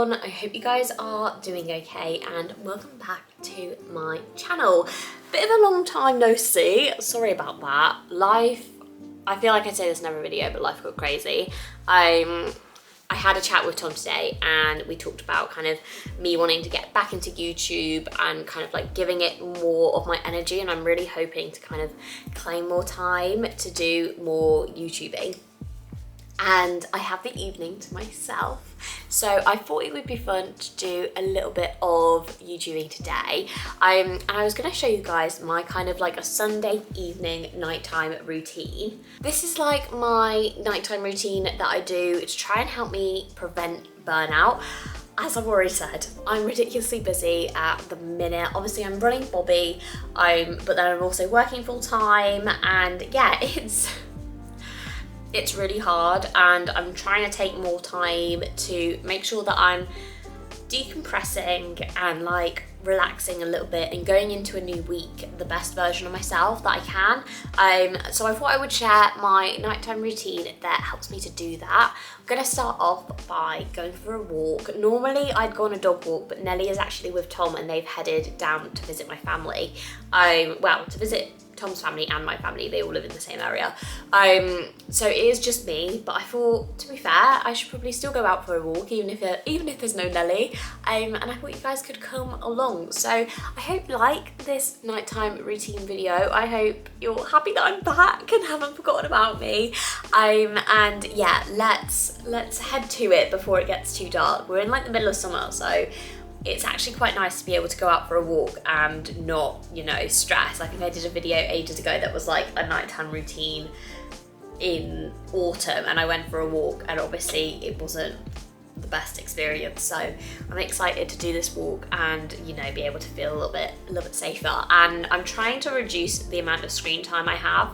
everyone, I hope you guys are doing okay and welcome back to my channel. Bit of a long time no see, sorry about that. Life, I feel like I say this in every video, but life got crazy. I had a chat with Tom today and we talked about kind of me wanting to get back into YouTube and kind of like giving it more of my energy, and I'm really hoping to kind of claim more time to do more YouTubing. And I have the evening to myself, so I thought it would be fun to do a little bit of YouTubing today. And I was going to show you guys my kind of like a Sunday evening nighttime routine. This is like my nighttime routine that I do to try and help me prevent burnout. As I've already said, I'm ridiculously busy at the minute. Obviously I'm running Bobby, but then I'm also working full time, and yeah, it's really hard, and I'm trying to take more time to make sure that I'm decompressing and like relaxing a little bit and going into a new week the best version of myself that I can. So I thought I would share my nighttime routine that helps me to do that. I'm gonna start off by going for a walk. Normally I'd go on a dog walk, but Nelly is actually with Tom and they've headed down to visit my family. Well, to visit Tom's family and my family, they all live in the same area. So it is just me, but I thought, to be fair, I should probably still go out for a walk, even if there's no Nelly. And I thought you guys could come along. So I hope you like this nighttime routine video. I hope you're happy that I'm back and haven't forgotten about me. And yeah, let's head to it before it gets too dark. We're in like the middle of summer, so it's actually quite nice to be able to go out for a walk and not, you know, stress. I think I did a video ages ago that was like a nighttime routine in autumn, and I went for a walk and obviously it wasn't the best experience. So I'm excited to do this walk and, you know, be able to feel a little bit safer. And I'm trying to reduce the amount of screen time I have.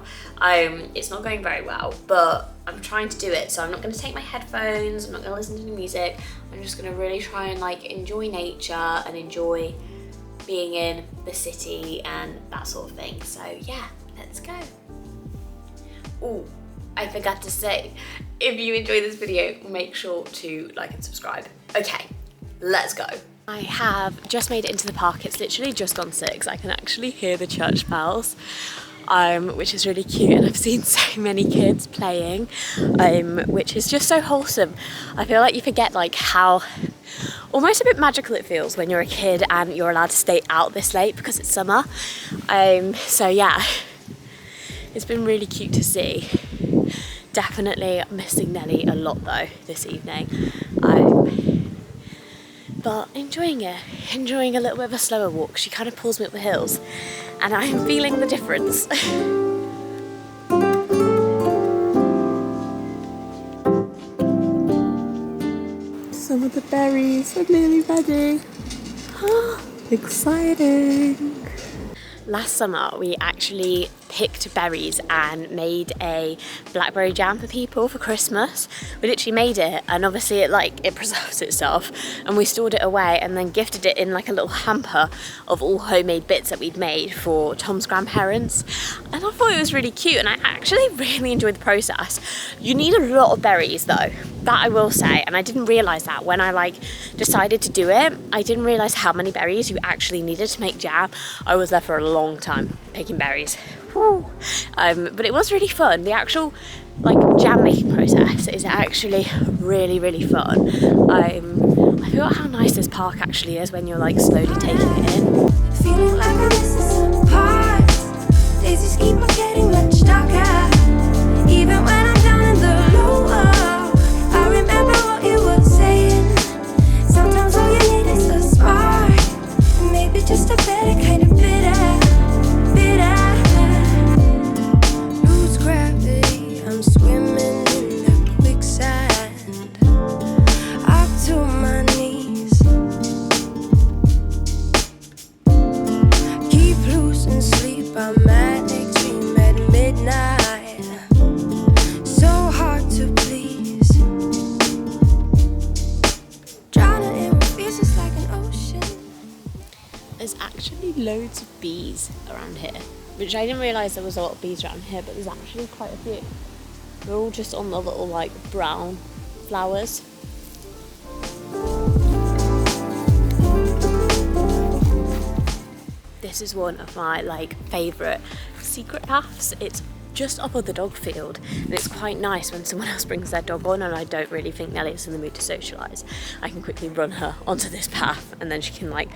It's not going very well, but I'm trying to do it. So I'm not going to take my headphones, I'm not going to listen to the music. I'm just going to really try and like enjoy nature and enjoy being in the city and that sort of thing. So yeah, let's go. Oh, I forgot to say, if you enjoy this video, make sure to like and subscribe. Okay, let's go. I have just made it into the park. It's literally just gone 6. I can actually hear the church bells, which is really cute, and I've seen so many kids playing, which is just so wholesome. I feel like you forget like how almost a bit magical it feels when you're a kid and you're allowed to stay out this late because it's summer. So yeah, it's been really cute to see. Definitely missing Nelly a lot though this evening, but enjoying it, enjoying a little bit of a slower walk. She kind of pulls me up the hills and I'm feeling the difference. Some of the berries are nearly ready. Exciting. Last summer we actually picked berries and made a blackberry jam for people for Christmas. We literally made it, and obviously it preserves itself, and we stored it away and then gifted it in like a little hamper of all homemade bits that we'd made for Tom's grandparents. And I thought it was really cute, and I actually really enjoyed the process. You need a lot of berries though, that I will say, and I didn't realise that when I like decided to do it. I didn't realise how many berries you actually needed to make jam. I was there for a long time picking berries. But it was really fun. The actual like jam making process is actually really, really fun. I forgot how nice this park actually is when you're like slowly taking it in. Feeling like I'm missing apart. Daisies keep on getting much darker. Even when I'm down in the lower, I remember what you were saying. Sometimes all you need is a spark, maybe just a better kind of bitter. Lose gravity, I'm swimming in the quicksand, up to my knees. Keep losing sleep, I'm manic dream at midnight. So hard to please. Drowning in fears is like an ocean. There's actually loads of bees around here, which I didn't realise there was a lot of bees around here, but there's actually quite a few. They're all just on the little like brown flowers. this is one of my like favourite secret paths. It's just up at the dog field, and it's quite nice when someone else brings their dog on and I don't really think Nellie's in the mood to socialise. I can quickly run her onto this path and then she can like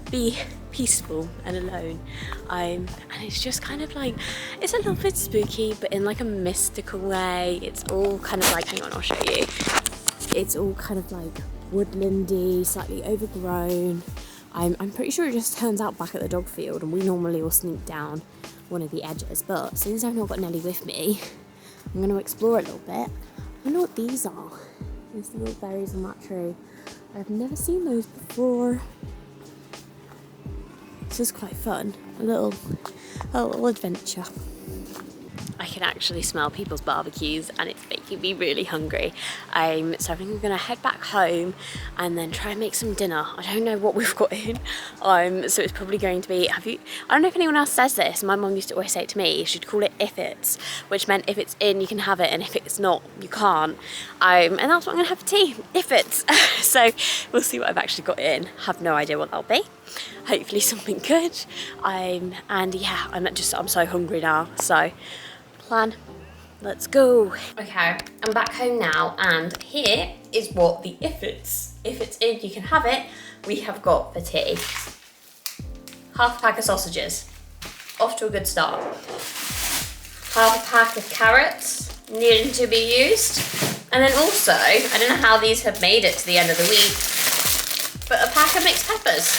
be peaceful and alone. And it's just kind of like, it's a little bit spooky, but in like a mystical way. It's all kind of like, hang on, I'll show you. It's all kind of like woodlandy, slightly overgrown. I'm pretty sure it just turns out back at the dog field, and we normally will sneak down one of the edges, but since I've not got Nellie with me, I'm going to explore a little bit. I wonder what these are. There's the little berries on that tree. I've never seen those before. This is quite fun. A little adventure. I can actually smell people's barbecues and it's making me really hungry. So I think I'm gonna head back home and then try and make some dinner. I don't know what we've got in. So it's probably going to be, I don't know if anyone else says this, my mum used to always say it to me, she'd call it if it's, which meant if it's in you can have it and if it's not you can't. And that's what I'm gonna have for tea, if it's. So we'll see what I've actually got in. Have no idea what that'll be. Hopefully something good. And yeah, I'm so hungry now, so plan. Let's go. Okay, I'm back home now, and here is what the if it's in you can have it we have got for tea. Half a pack of sausages, off to a good start. Half a pack of carrots needing to be used, and then also, I don't know how these have made it to the end of the week, but a pack of mixed peppers.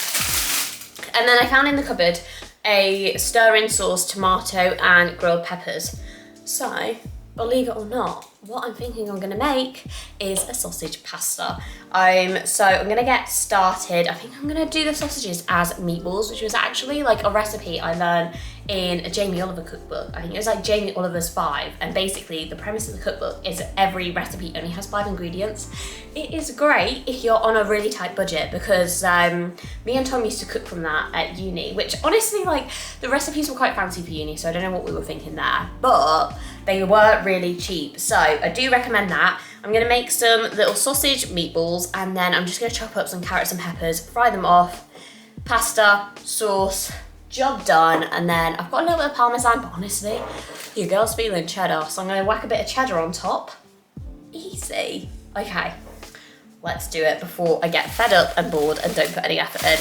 And then I found in the cupboard a stir-in sauce, tomato and grilled peppers. So, believe it or not, what I'm thinking I'm gonna make is a sausage pasta. So I'm gonna get started. I think I'm gonna do the sausages as meatballs, which was actually like a recipe I learned in a Jamie Oliver cookbook. I think it was like Jamie Oliver's 5, and basically the premise of the cookbook is that every recipe only has 5 ingredients. It is great if you're on a really tight budget, because me and Tom used to cook from that at uni, which honestly, like, the recipes were quite fancy for uni, so I don't know what we were thinking there, but they were really cheap. So I do recommend that. I'm gonna make some little sausage meatballs, and then I'm just gonna chop up some carrots and peppers, fry them off, pasta, sauce, job done. And then I've got a little bit of Parmesan, but honestly, your girl's feeling cheddar, so I'm gonna whack a bit of cheddar on top. Easy. Okay, let's do it before I get fed up and bored and don't put any effort in.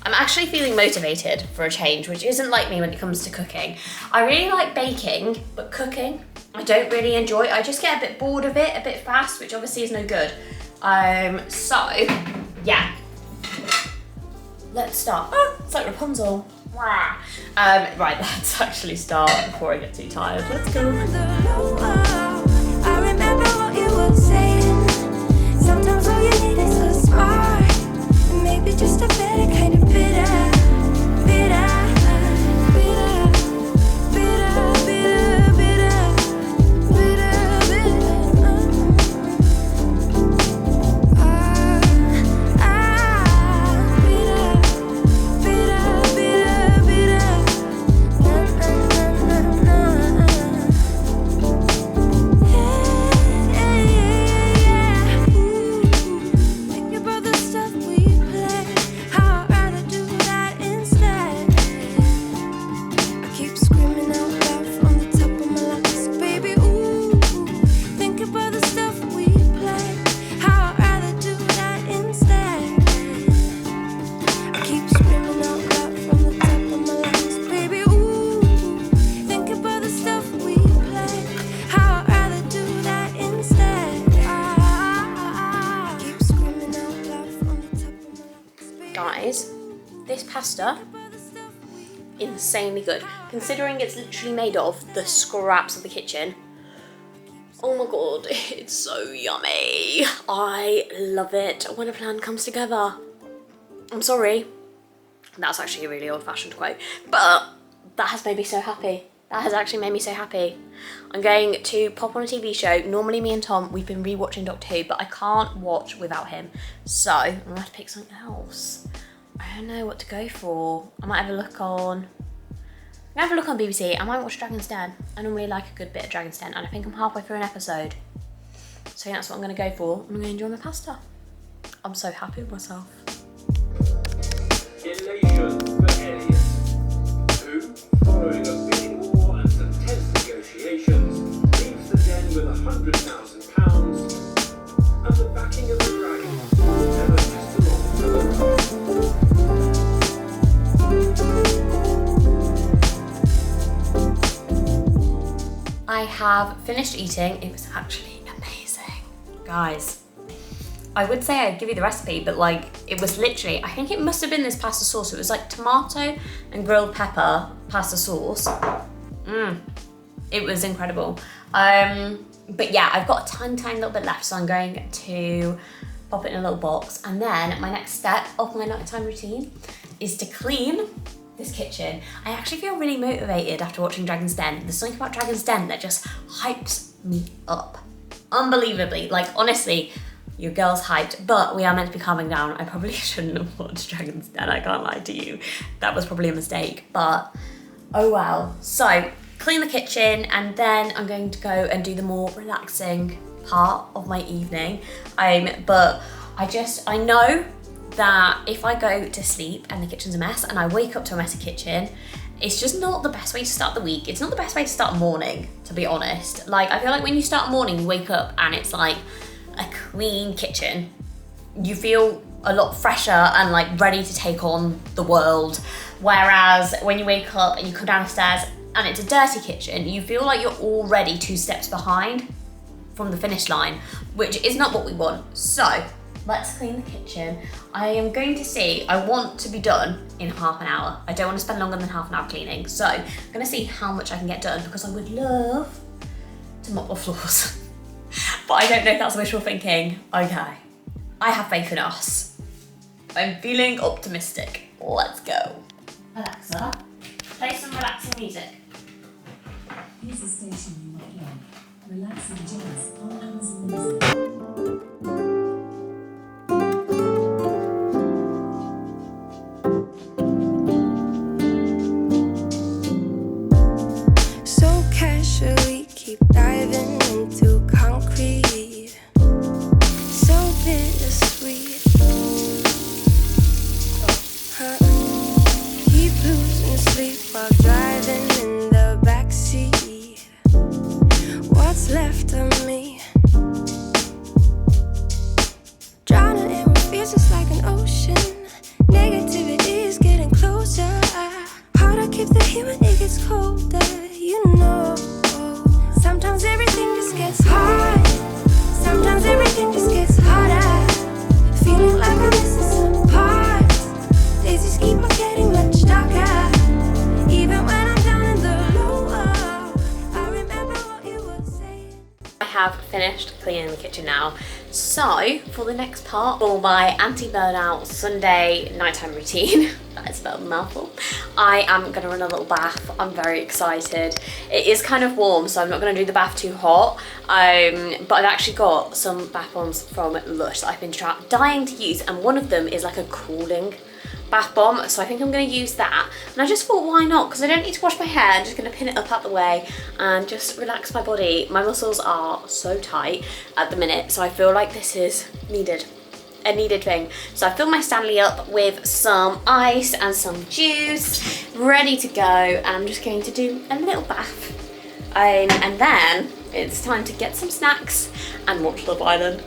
I'm actually feeling motivated for a change, which isn't like me when it comes to cooking. I really like baking, but cooking, I don't really enjoy. I just get a bit bored of it, a bit fast, which obviously is no good. So, yeah. Let's start. Oh, it's like Rapunzel. Right, let's actually start before I get too tired. Let's go. I remember what you were saying. Sometimes all you need is a spark, and maybe just a better kind of bitter. Guys, this pasta, insanely good. Considering it's literally made of the scraps of the kitchen. Oh my god, it's so yummy. I love it when a plan comes together. I'm sorry, that's actually a really old-fashioned quote, but that has made me so happy. That has actually made me so happy. I'm going to pop on a TV show. Normally me and Tom, we've been rewatching Doctor Who, but I can't watch without him. So I'm gonna have to pick something else. I don't know what to go for. I might have a look on, BBC. I might watch Dragon's Den. I normally like a good bit of Dragon's Den, and I think I'm halfway through an episode. So that's what I'm gonna go for. I'm gonna enjoy my pasta. I'm so happy with myself. Elation for Elliot. brewing a bidding war and some tense negotiations leaves the den with £100,000 and the backing of the dragon. Never just along for the ride. I have finished eating. It was actually amazing. Guys, I would say I'd give you the recipe, but like it was literally, I think it must have been this pasta sauce. It was like tomato and grilled pepper pasta sauce. It was incredible. But yeah, I've got a tiny little bit left, so I'm going to pop it in a little box. And then my next step of my nighttime routine is to clean this kitchen. I actually feel really motivated after watching Dragon's Den. There's something about Dragon's Den that just hypes me up. Unbelievably, like honestly, your girl's hyped, but we are meant to be calming down. I probably shouldn't have watched Dragon's Den, I can't lie to you. That was probably a mistake, but oh well. So, clean the kitchen, and then I'm going to go and do the more relaxing part of my evening. But I know that if I go to sleep and the kitchen's a mess and I wake up to a messy kitchen, it's just not the best way to start the week. It's not the best way to start a morning, to be honest. Like, I feel like when you start a morning, you wake up and it's like a clean kitchen. You feel a lot fresher and like ready to take on the world. Whereas when you wake up and you come downstairs and it's a dirty kitchen, you feel like you're already 2 steps behind from the finish line, which is not what we want. So let's clean the kitchen. I am going to see, I want to be done in half an hour. I don't want to spend longer than half an hour cleaning. So I'm gonna see how much I can get done because I would love to mop the floors. But I don't know if that's wishful thinking. Okay, I have faith in us. I'm feeling optimistic. Let's go. Alexa, play some relaxing music. Here's the station you might like. Relaxing jazz on Amazon Music. So casually keep diving into concrete. So bittersweet. Keep losing sleep while driving in the backseat. What's left of me? Drowning in what feels just like an ocean. Negativity is getting closer. Hard to keep the heat when it gets colder. You know, sometimes everything just gets hard. Sometimes everything just gets harder. Feeling like I'm missing some parts. Days just keep on getting much darker. Even when I'm down in the lower, I remember what you were saying. I have finished cleaning the kitchen now. So for the next part, for my anti-burnout Sunday nighttime routine, that is spelled a mouthful, I am gonna run a little bath. I'm very excited. It is kind of warm, so I'm not gonna do the bath too hot. But I've actually got some bath bombs from Lush that I've been dying to use, and one of them is like a cooling bath bomb, so I think I'm going to use that. And I just thought, why not? Because I don't need to wash my hair. I'm just going to pin it up out the way and just relax my body. My muscles are so tight at the minute, so I feel like this is a needed thing. So I filled my Stanley up with some ice and some juice, ready to go, and I'm just going to do a little bath. And then it's time to get some snacks and watch Love Island.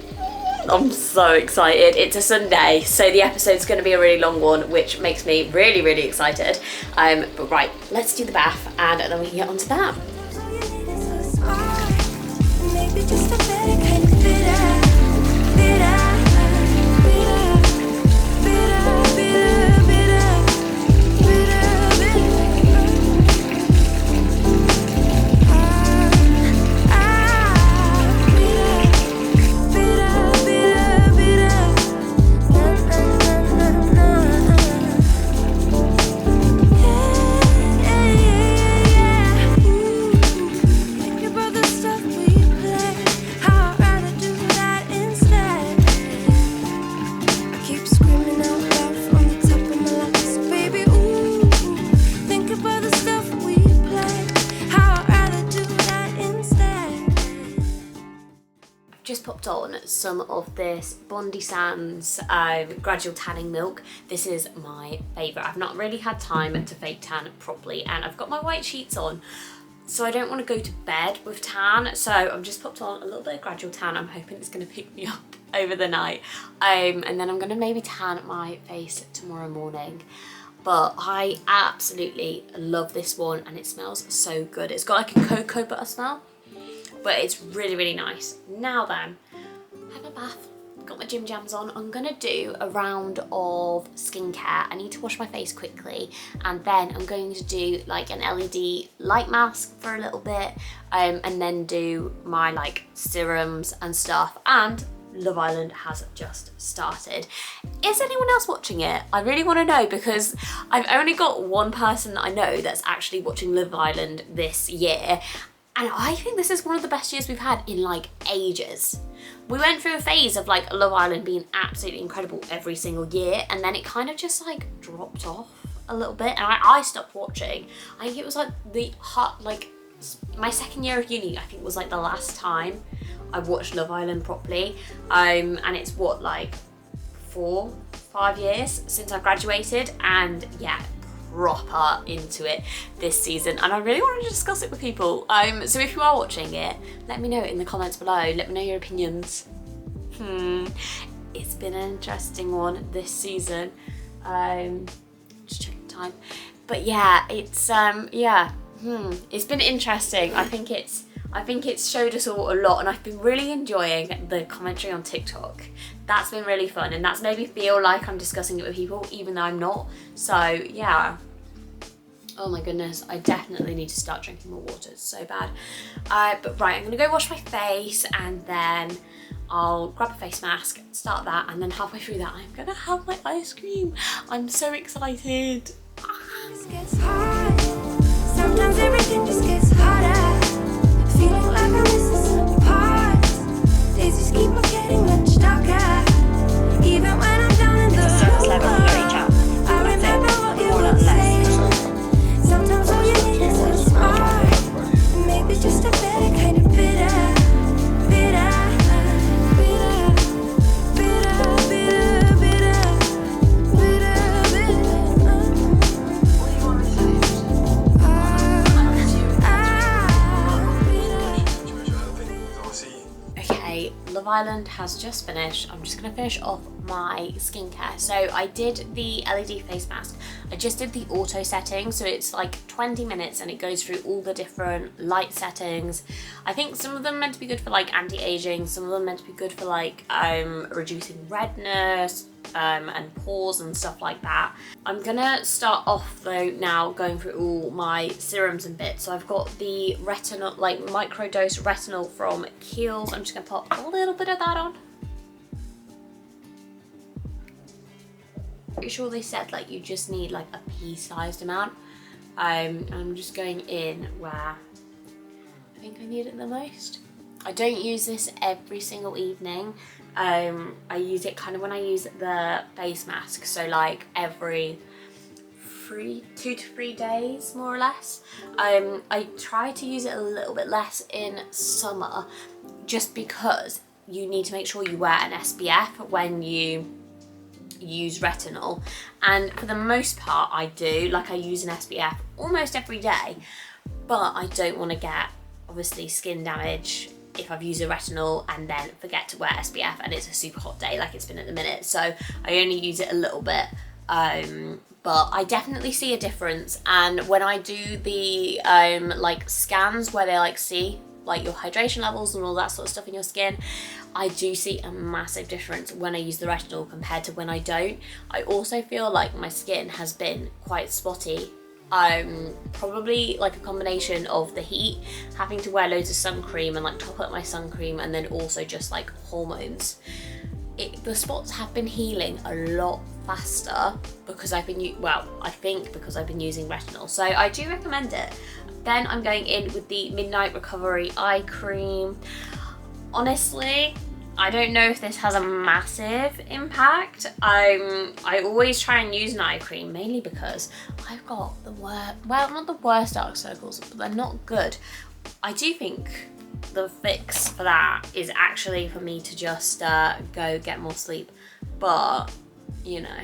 I'm so excited. It's a Sunday, so the episode's going to be a really long one, which makes me really, really excited. But right, let's do the bath and then we can get onto that. All you need is a spark. Maybe just a better kind of bitter. Bitter, bitter, bitter, bitter, bitter, bitter, just popped on some of this Bondi Sands gradual tanning milk. This is my favourite. I've not really had time to fake tan properly, and I've got my white sheets on, so I don't want to go to bed with tan. So I've just popped on a little bit of gradual tan. I'm hoping it's going to pick me up over the night. And then I'm going to maybe tan my face tomorrow morning. But I absolutely love this one, and it smells so good. It's got like a cocoa butter smell, but it's really, really nice. Now then, had my bath, got my gym jams on. I'm gonna do a round of skincare. I need to wash my face quickly, and then I'm going to do like an LED light mask for a little bit, and then do my like serums and stuff. And Love Island has just started. Is anyone else watching it? I really want to know, because I've only got one person that I know that's actually watching Love Island this year, and I think this is one of the best years we've had in like ages. We went through a phase of like Love Island being absolutely incredible every single year, and then it kind of just like dropped off a little bit, and I stopped watching. I think it was like my second year of uni, I think, was like the last time I watched Love Island properly, and it's what, like 4-5 years since I graduated, and yeah, proper into it this season, and I really wanted to discuss it with people. So if you are watching it, let me know in the comments below. Let me know your opinions. It's been an interesting one this season. Just checking time, but yeah, it's it's been interesting. I think it's showed us all a lot, and I've been really enjoying the commentary on TikTok. That's been really fun, and that's made me feel like I'm discussing it with people even though I'm not. So yeah. Oh my goodness, I definitely need to start drinking more water. It's so bad. But right, I'm gonna go wash my face, and then I'll grab a face mask, start that, and then halfway through that I'm gonna have my ice cream. I'm so excited. It gets hard. Sometimes everything just gets harder. Feeling like I'm missing some parts. Days just keep on getting much darker. Even when I'm down in the low, I remember what you were saying. Sometimes all you need is a spark, and maybe just a better kind of bitter. Love Island has just finished. I'm just gonna finish off my skincare. So I did the LED face mask. I just did the auto setting, so it's like 20 minutes and it goes through all the different light settings. I think some of them are meant to be good for like anti-aging, some of them are meant to be good for like reducing redness and pores and stuff like that. I'm gonna start off though now going through all my serums and bits. So I've got the retinol, like microdose retinol from Kiehl's. I'm just gonna pop a little bit of that on. Pretty sure they said like you just need like a pea-sized amount. I'm just going in where I think I need it the most. I don't use this every single evening. I use it kind of when I use the face mask, so like every 2 to 3 days more or less. I try to use it a little bit less in summer, just because you need to make sure you wear an SPF when you use retinol, and for the most part I do. Like I use an SPF almost every day, but I don't want to get obviously skin damage if I've used a retinol and then forget to wear SPF and it's a super hot day like it's been at the minute. So I only use it a little bit, but I definitely see a difference. And when I do the like scans where they like see like your hydration levels and all that sort of stuff in your skin, I do see a massive difference when I use the retinol compared to when I don't. I also feel like my skin has been quite spotty. Probably like a combination of the heat, having to wear loads of sun cream and like top up my sun cream, and then also just like hormones. The spots have been healing a lot faster because I've been, I think because I've been using retinol. So I do recommend it. Then I'm going in with the Midnight Recovery Eye Cream. Honestly, I don't know if this has a massive impact. I always try and use an eye cream, mainly because I've got the worst, well, not the worst dark circles, but they're not good. I do think the fix for that is actually for me to just go get more sleep, but you know,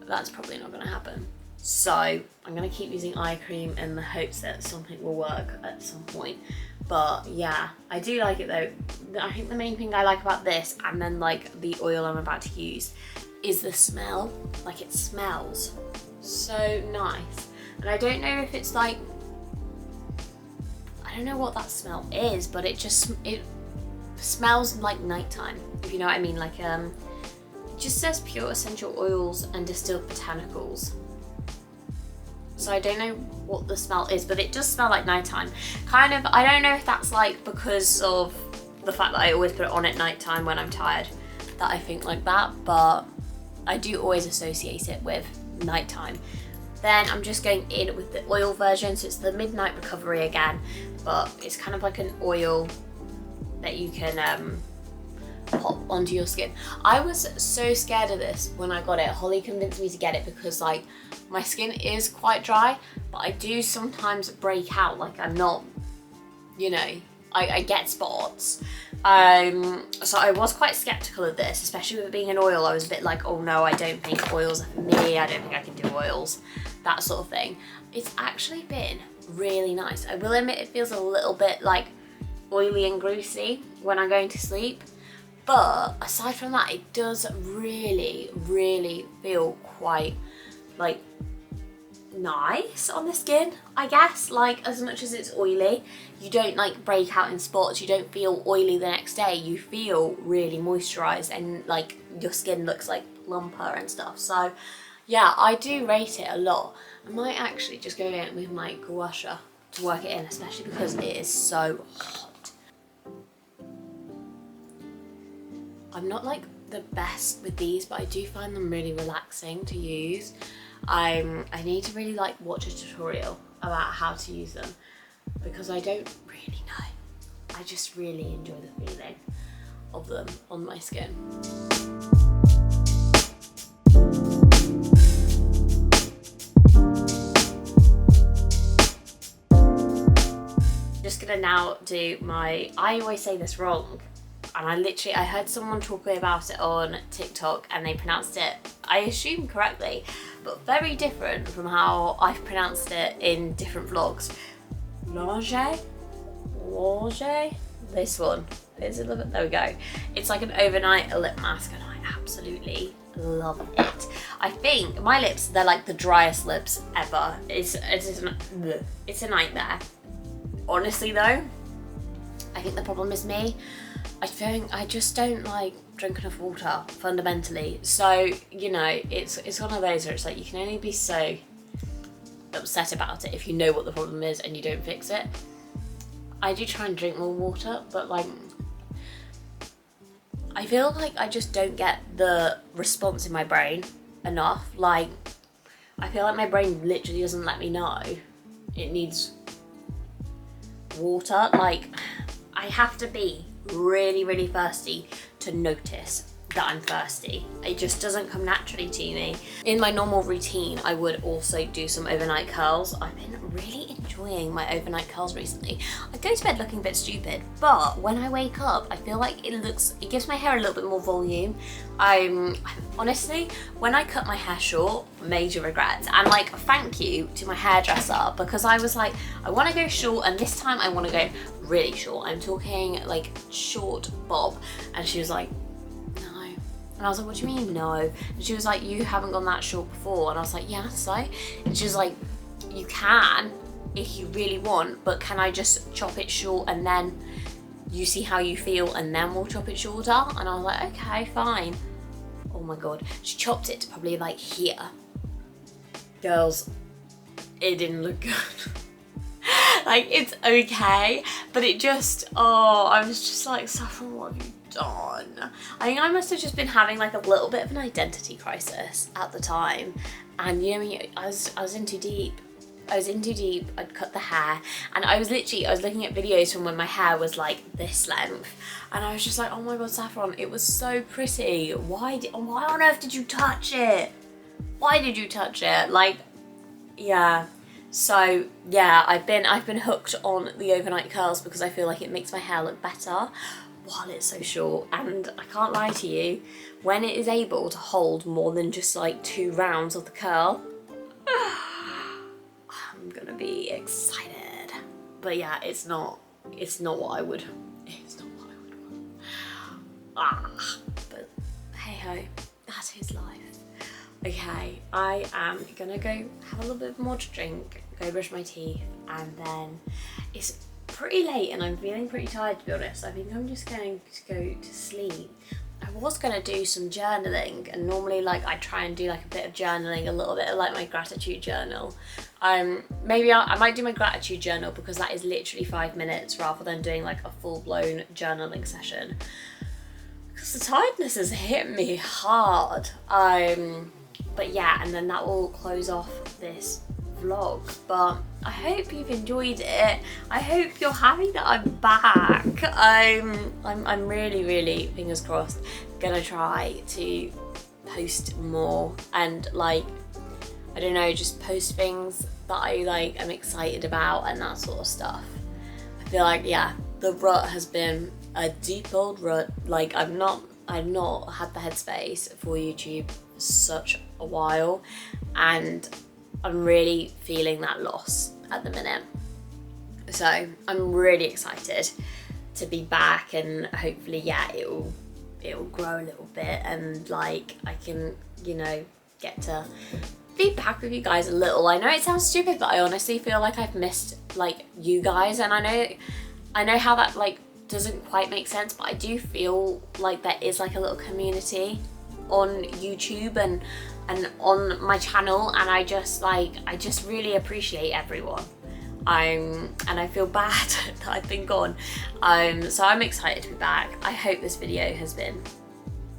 that's probably not gonna happen. So I'm gonna keep using eye cream in the hopes that something will work at some point. But yeah, I do like it though. I think the main thing I like about this, and then like the oil I'm about to use, is the smell. Like, it smells so nice. And I don't know if it's like, I don't know what that smell is, but it smells like nighttime, if you know what I mean. Like, it just says pure essential oils and distilled botanicals. So I don't know what the smell is, but it does smell like nighttime. Kind of, I don't know if that's like because of the fact that I always put it on at nighttime when I'm tired, that I think like that, but I do always associate it with nighttime. Then I'm just going in with the oil version, so it's the Midnight Recovery again, but it's kind of like an oil that you can pop onto your skin. I was so scared of this when I got it. Holly convinced me to get it because like my skin is quite dry, but I do sometimes break out. Like, I'm not, you know, I get spots. So I was quite skeptical of this, especially with it being an oil. I was a bit like, oh no, I don't think oils are for me. I don't think I can do oils, that sort of thing. It's actually been really nice. I will admit it feels a little bit like oily and greasy when I'm going to sleep. But aside from that, it does really, really feel quite like nice on the skin, I guess. Like, as much as it's oily, you don't like break out in spots, you don't feel oily the next day, you feel really moisturized and like your skin looks like plumper and stuff. So yeah, I do rate it a lot. I might actually just go in with my gua sha to work it in, especially because it is so hot. I'm not like the best with these, but I do find them really relaxing to use. I need to really like watch a tutorial about how to use them because I don't really know. I just really enjoy the feeling of them on my skin. Just gonna now do my, I always say this wrong, and I heard someone talk about it on TikTok and they pronounced it, I assume correctly, but very different from how I've pronounced it in different vlogs. Lange? This one. Is it, there we go. It's like an overnight lip mask and I absolutely love it. I think my lips, they're like the driest lips ever. It's a nightmare. Honestly though, I think the problem is me. I just don't like drink enough water fundamentally. So, you know, it's one of those where it's like you can only be so upset about it if you know what the problem is and you don't fix it. I do try and drink more water, but like I feel like I just don't get the response in my brain enough. Like, I feel like my brain literally doesn't let me know it needs water. Like, I have to be really, really thirsty to notice that I'm thirsty. It just doesn't come naturally to me. In my normal routine, I would also do some overnight curls. I've been really enjoying my overnight curls recently. I go to bed looking a bit stupid, but when I wake up, I feel like it gives my hair a little bit more volume. Honestly, when I cut my hair short, major regrets. And like, thank you to my hairdresser, because I was like, I want to go short, and this time I want to go really short. I'm talking like short bob. And she was like, and I was like, what do you mean no? And she was like, you haven't gone that short before. And I was like, yeah, so? And she was like, you can if you really want, but can I just chop it short and then you see how you feel and then we'll chop it shorter? And I was like, okay, fine. Oh my God. She chopped it to probably like here. Girls, it didn't look good. Like, it's okay, but it just, I was just like, Saffron, what have you done? I think I must have just been having like a little bit of an identity crisis at the time, and you know, I was in too deep. I'd cut the hair, and I was looking at videos from when my hair was like this length, and I was just like, oh my God, Saffron, it was so pretty. Why on earth did you touch it? Why did you touch it? Like, yeah, So yeah, I've been hooked on the overnight curls because I feel like it makes my hair look better while it's so short. And I can't lie to you, when it is able to hold more than just like 2 rounds of the curl, I'm gonna be excited. But yeah, it's not what I would want. But hey ho, that is life. Okay, I am gonna go have a little bit more to drink, go brush my teeth, and then it's pretty late and I'm feeling pretty tired, to be honest. I think I'm just going to go to sleep. I was gonna do some journaling, and normally like I try and do like a bit of journaling, a little bit of like my gratitude journal. Maybe I might do my gratitude journal because that is literally 5 minutes rather than doing like a full-blown journaling session. Because the tiredness has hit me hard. But yeah, and then that will close off this vlog. But I hope you've enjoyed it. I hope you're happy that I'm back. I'm really, fingers crossed, gonna try to post more and like, I don't know, just post things that I like am excited about and that sort of stuff. I feel like, yeah, the rut has been a deep old rut. Like I've not had the headspace for YouTube for such a while, and I'm really feeling that loss at the minute. So I'm really excited to be back, and hopefully, yeah, it'll grow a little bit, and like I can, you know, get to be back with you guys a little. I know it sounds stupid, but I honestly feel like I've missed like you guys, and I know how that like doesn't quite make sense, but I do feel like there is like a little community on YouTube and on my channel, and I just really appreciate everyone. And I feel bad that I've been gone. So I'm excited to be back. I hope this video has been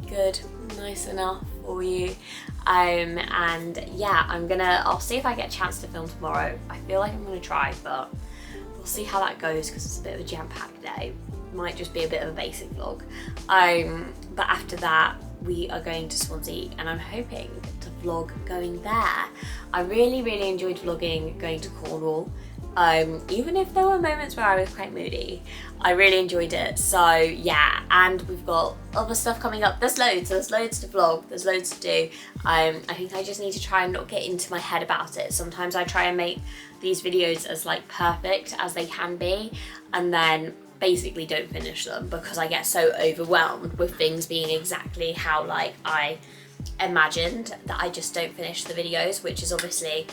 good, nice enough for you. And yeah, I'll see if I get a chance to film tomorrow. I feel like I'm gonna try, but we'll see how that goes because it's a bit of a jam-packed day. Might just be a bit of a basic vlog. But after that, we are going to Swansea, and I'm hoping to vlog going there. I really enjoyed vlogging going to Cornwall. Even if there were moments where I was quite moody, I really enjoyed it. So yeah, and we've got other stuff coming up. There's loads to vlog, there's loads to do. I think I just need to try and not get into my head about it. Sometimes I try and make these videos as like perfect as they can be, and then basically don't finish them because I get so overwhelmed with things being exactly how like I imagined that I just don't finish the videos, which is obviously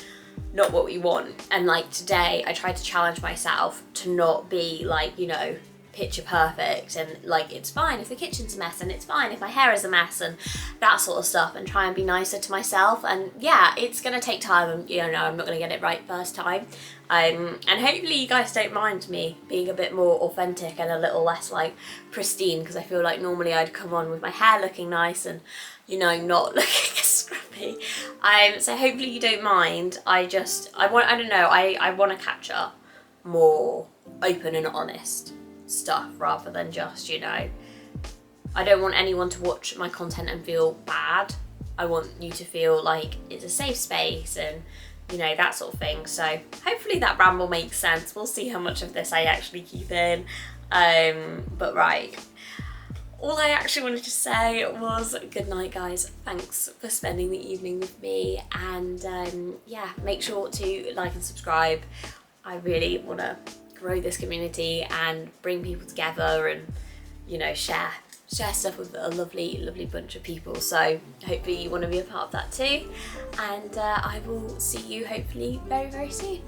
not what we want. And like today I tried to challenge myself to not be like, you know, picture perfect, and like it's fine if the kitchen's a mess, and it's fine if my hair is a mess, and that sort of stuff, and try and be nicer to myself. And yeah, it's gonna take time, and you know, I'm not gonna get it right first time. And hopefully you guys don't mind me being a bit more authentic and a little less like pristine, because I feel like normally I'd come on with my hair looking nice and, you know, not looking scruffy. So hopefully you don't mind. I want to capture more open and honest stuff rather than just, you know, I don't want anyone to watch my content and feel bad. I want you to feel like it's a safe space and, you know, that sort of thing. So hopefully that ramble makes sense. We'll see how much of this I actually keep in. But right, all I actually wanted to say was good night, guys. Thanks for spending the evening with me, and yeah, make sure to like and subscribe. I really want to grow this community and bring people together, and, you know, share stuff with a lovely bunch of people. So hopefully you want to be a part of that too, and I will see you hopefully very soon.